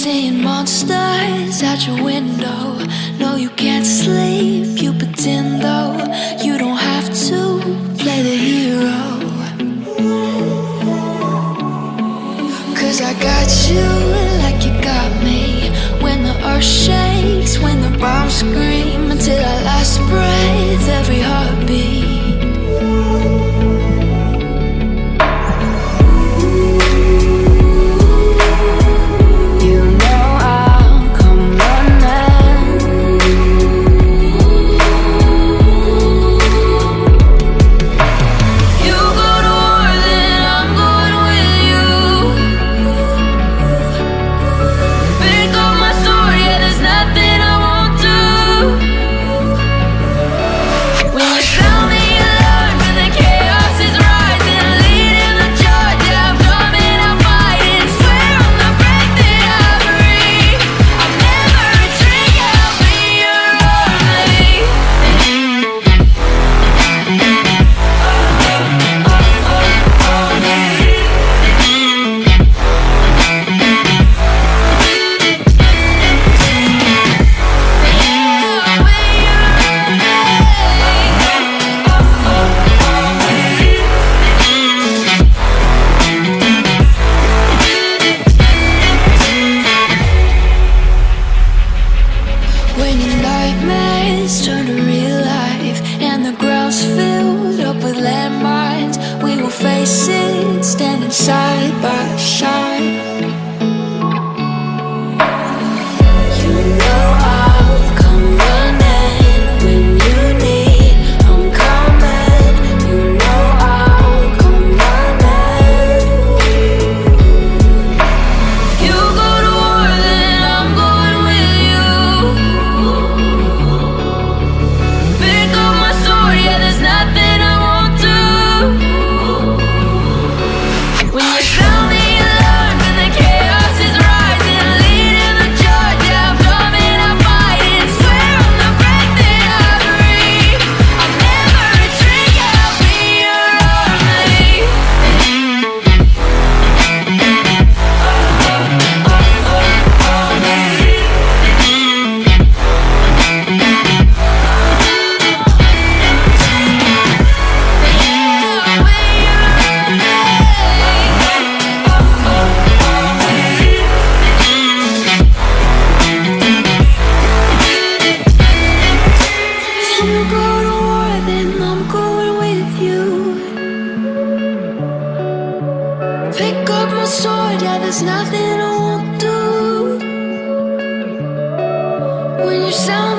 Seeing monsters out your window. No, you can't sleep, you pretend though. You don't have to play the hero. 'Cause I got you like you got me. When the earth shakes, when the bombs scream, until our last breath, every heartbeat. Turn to real life, and the ground's filled up with landmines. We will face it, standing side by side. You know I'll come running when you need. I'm coming. You know I'll come running. If you go to war, then I'm going with you. There's nothing I won't do. When you sound the alarm and the chaos is rising, leading the charge, yeah, I'm coming, I'm fighting. Swear on the breath that I breathe, I'll never retreat, yeah, I'll be your army. You go to war, then I'm going with you. Pick up my sword, yeah, there's nothing I won't do. When you sound